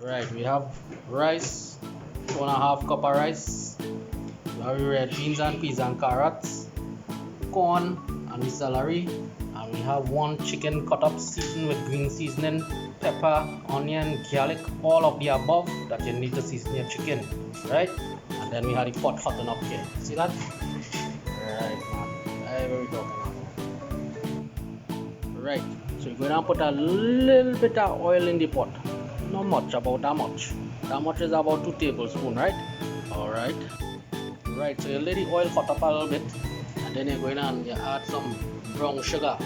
Right, we have rice, 2.5 cup of rice. We have red beans and peas and carrots, corn and the celery, and we have one chicken cut up seasoned with green seasoning, pepper, onion, garlic, all of the above that you need to season your chicken, right? And then we have the pot hot enough here. See that? Right, man. That's what we're talking about. Right. So you're gonna put a little bit of oil in the pot. Not much, about that much. That much is about 2 tablespoons, right? Alright. Right, so you let the oil hot up a little bit, and then you're going and you add some brown sugar.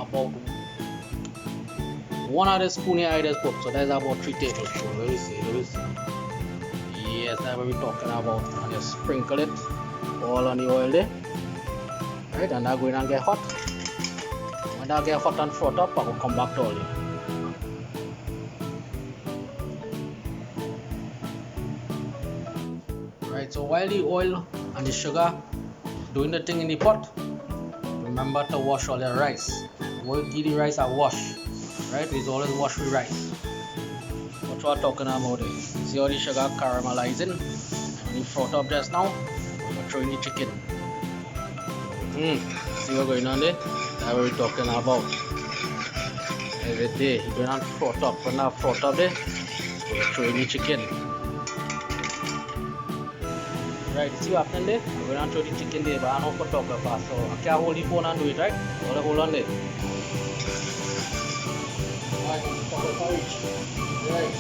About 1 other spoon here I just put, so that's about 3 tablespoons. Let me see. Yes, that's what we're talking about. And you sprinkle it all on the oil there. Right, and that's going to get hot. When that get hot and froth up, I will come back to all you. Right, so while the oil and the sugar doing the thing in the pot, remember to wash all your rice. We'll give the rice a wash. Right, we always wash the rice. What we're talking about is, see how the sugar caramelizing? And when it froth up just now, we're throwing the chicken. See what's going on there? That's what we're talking about. Every day, you're going to froth up. When that froth up there, we're throwing the chicken. Right, see what happened there? We're going to throw the chicken there, but I'm not photographer, so I can't hold the phone and do it, right? Hold on there. Right, photographer reach. Right.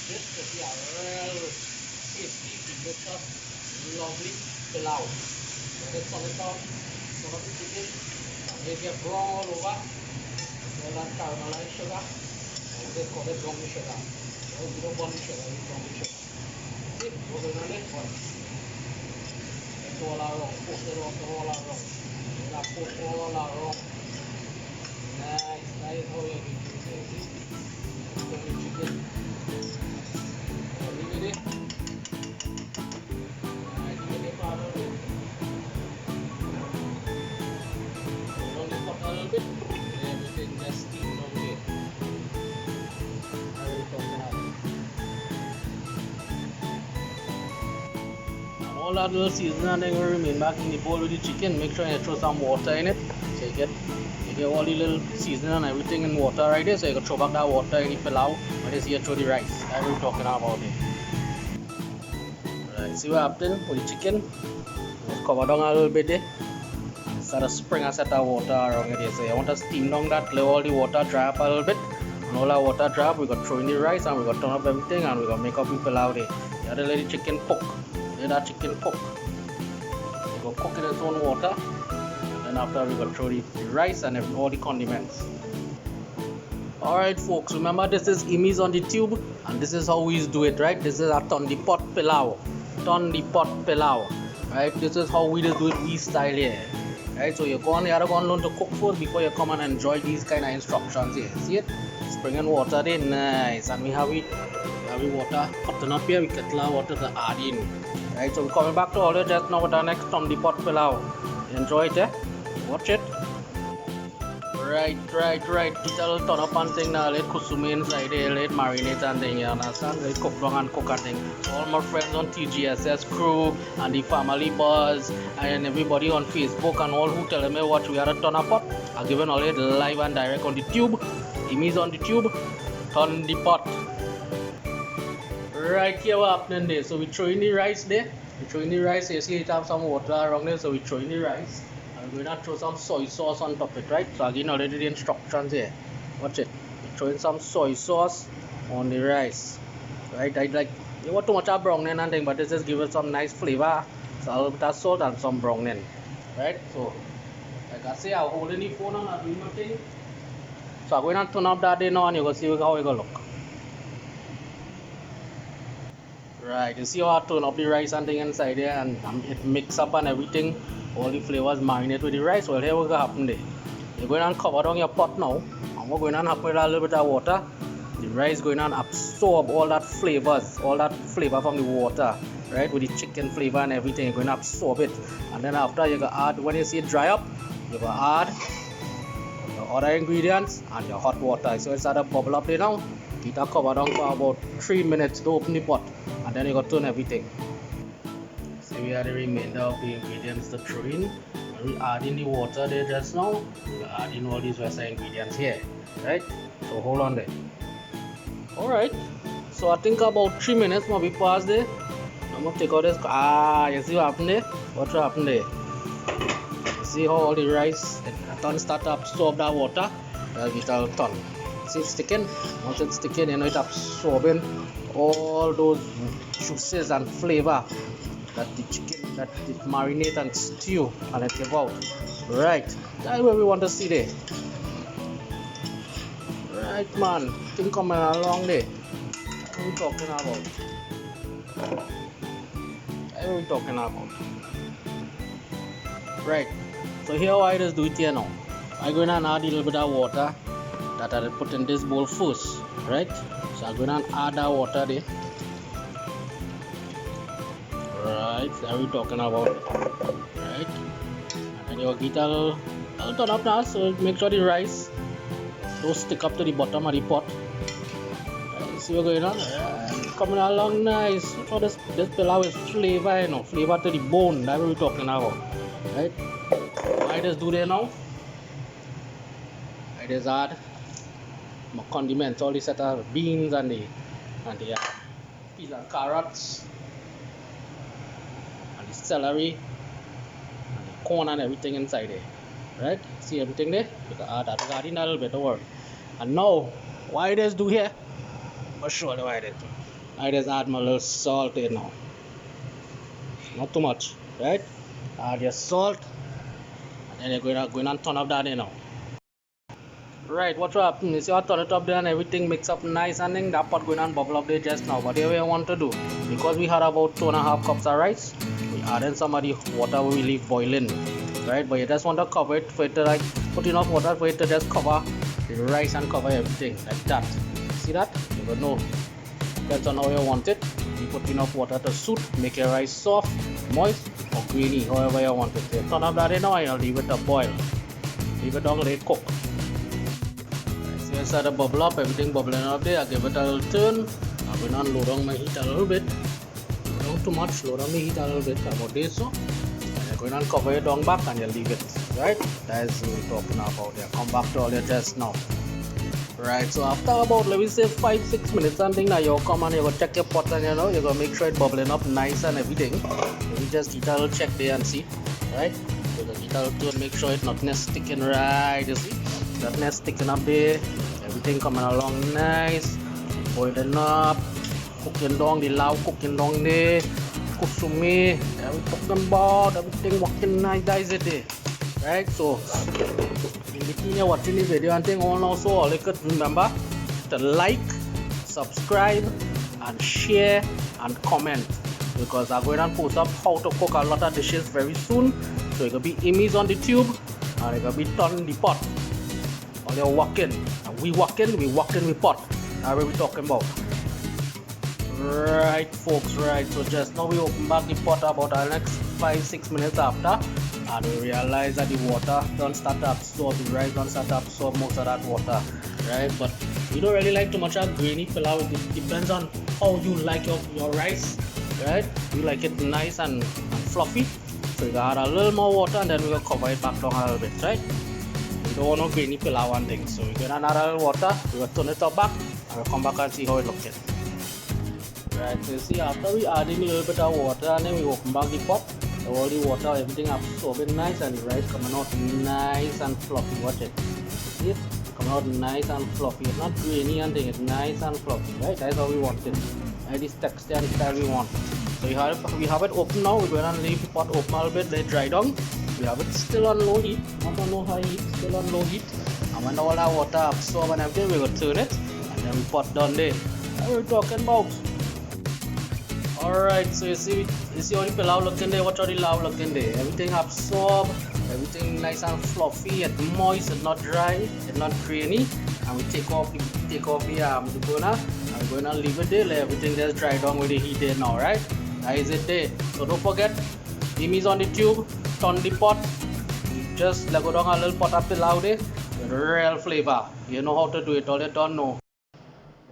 This is a real tasty, delicious, lovely Pelau. Let it solid down, sort of the chicken, and they get brown all over. All that caramelized sugar, and they call it brown sugar. So you don't want the sugar, you brown sugar. See, what's going on there? It's all around, post it all around. That post all around. Nice, that is how you do it. See? The chicken. All that little seasoning and then will remain back in the bowl with the chicken. Make sure you throw some water in it, so you get all the little seasoning and everything in water right there, so you can throw back that water in the Pelau when you see you throw the rice. That's what we're talking about it. Right, see what happened with the chicken? Just cover down a little bit there. Start to spring a set of water around it. So you want to steam down that, let all the water dry up a little bit. And all that water dry up, we're going to throw in the rice and we're going to turn up everything and we're going to make up the Pelau there. You have to let the chicken cook. Let that chicken cook. We're going to cook in its own water. And then after we're going to throw the rice and all the condiments. Alright folks, remember this is Immi's on the tube and this is how we do it, right? This is a Tondi pot Pelau. Tondi pot Pelau. Right? This is how we just do it, we style here. Right? So you gotta go and learn to cook first before you come and enjoy these kind of instructions here. See it? Springing water there, nice. And we have water cutting up here, we kettle our water to add in. Right? So we're coming back to all you just now with our next Tondi pot Pelau. Enjoy it, eh? Watch it. Right. Put a little turn up and thing now, let kusume inside there, let marinate and thing, you understand? Let cook down and cook and thing. All my friends on TGSS crew and the family buzz and everybody on Facebook and all who tell me what we had a turn up pot, are given all it live and direct on the tube. Immi's on the tube, turn the pot. Right here what happening there. So we throw in the rice there. You see it have some water around there, so we throw in the rice. We're going to throw some soy sauce on top of it, right? So again, already the instructions here. Watch it. We're throwing some soy sauce on the rice, right? I like, you want too much of browning and thing, but this just give it some nice flavor. So a little bit of salt and some browning, right? So, like I say, I'm holding the phone and I'm doing my thing. So I'm going to turn up that there now and you're going to see how it's going to look. Right, you see how I turn up the rice and thing inside there and it mix up and everything, all the flavors marinate with the rice. Well, here what happen there. You're going to cover down your pot now, and we're going to happen with a little bit of water. The rice going to absorb all that flavors, all that flavor from the water, right? With the chicken flavor and everything, you're going to absorb it. And then after you going to add, when you see it dry up, you're going to add your other ingredients and your hot water. So it's at a bubble up there now. Keep that cover down for about 3 minutes to open the pot, and then you got to turn everything. So we add the remainder of the ingredients to throw in. When we add in the water there just now, we add in all these rest of ingredients here, right? So hold on there. Alright, so I think about 3 minutes maybe pass there. I'm gonna take out this. You see what happened there? What happened there? You see how all the rice it start to absorb that water? It will turn. See it's sticking. Once it's sticking, you know it absorbing all those juices and flavor that the chicken that it marinate and stew and it give out. Right, that's what we want to see there. Right, man, thing coming along there. What are we talking about? What are we talking about? Right, so here I just do it here now. I'm going to add a little bit of water that I put in this bowl first, right? So I'm going to add that water there. Right, that's what we're talking about, right? And then you get a little turn up now, so make sure the rice don't stick up to the bottom of the pot. Right, see what's going on? Coming along nice. So this pilau is flavor, you know, flavor to the bone. That's what we're talking about, right? I just do there now. I just add my condiments, all the set of beans and the peas and carrots and the celery and the corn and everything inside there, right? See everything there? You can add that. Add in a little bit of work. And now, what I just do here, I'll show you what I did. I just add my little salt here now. Not too much, right? Add your salt, and then you're going to turn up that in now. Right, what will happen is you turn it up there and everything mix up nice, and then that pot going on bubble up there just now. But here we want to do, because we had about 2.5 cups of rice, we add in some of the water we leave boiling, right? But you just want to cover it for it to like put enough water for it to just cover the rice and cover everything like that. See that? You don't know. Depends on how you want it. You put enough water to suit, make your rice soft, moist, or grainy, however you want it. So turn up that in now and you'll leave it to boil. Leave it down, let it cook. So you start to bubble up, everything bubbling up there. I give it a little turn. I'm going to low down my heat a little bit. Not too much, low down my heat a little bit, about this so. And you're going to cover it down back and you leave it, right? That is what we're talking about there. Come back to all your tests now. Right, so after about, let me say 5-6 minutes something, now you'll come and you'll check your pot and you know, you're going to make sure it's bubbling up nice and everything. So you just get a little check there and see, right? So you get a little turn, make sure it's not sticking right, you see? That sticking up there, everything coming along nice, boiling up, cooking down, the lao cooking down there, kusumi, everything talking about, everything working nice, guys, there. Right, so in between you're watching the video and thing on also, all you could remember to like, subscribe and share and comment, because I'm going to post up how to cook a lot of dishes very soon. So it will be Immi's on the tube and it will be done in the pot. All you're walking and we walking with pot. That's what we're talking about. Right folks, right, so just now we open back the pot about the next 5-6 minutes after, and we realize that the water don't start to absorb, the rice don't start to absorb most of that water, right? But we don't really like too much of grainy pilau. It depends on how you like your rice, right? You like it nice and fluffy, so you gotta add a little more water and then we will cover it back down a little bit, right? We don't want no grainy pilau and things, so we're gonna add a little water, we will turn it up back and we'll come back and see how it looking. Right, so you see after we add in a little bit of water and then we open back the pot, so all the water, everything absorbing nice and the rice coming out nice and fluffy. Watch it. See it? Coming out nice and fluffy. It's not grainy and thing, it's nice and fluffy, right? That's how we want it. Right, this texture and style we want. So we have it open now. We're going to leave the pot open a little bit, let it dry down. We have it still on low heat, not on no high heat, still on low heat. And when all that water absorb and everything, we will turn it and then we pot down there. That's what we're talking about. Alright, so you see all the pilau looking there, watch all the lao looking there. Everything absorbed, everything nice and fluffy, it's moist, it's not dry, it's not grainy. And we take off the burner and we're gonna leave it there, let everything just dry down with the heat there now, right? That is it there. So don't forget, Immi's on the tube, turn the pot, just let go down a little pot of pilau there with real flavor. You know how to do it, all you don't know.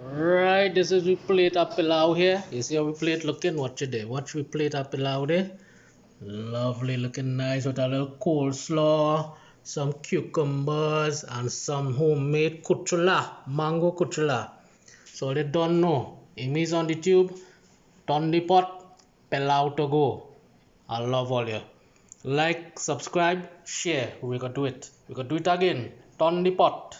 Right, this is we plate of pilau here. You see how we plate looking? Watch it there. Watch we plate of pilau there. Lovely looking nice with a little coleslaw, some cucumbers, and some homemade kuchula, mango kuchula. So they don't know. Immi's on the tube, turn the pot, pilau to go. I love all you. Like, subscribe, share. We can do it. We can do it again. Turn the pot.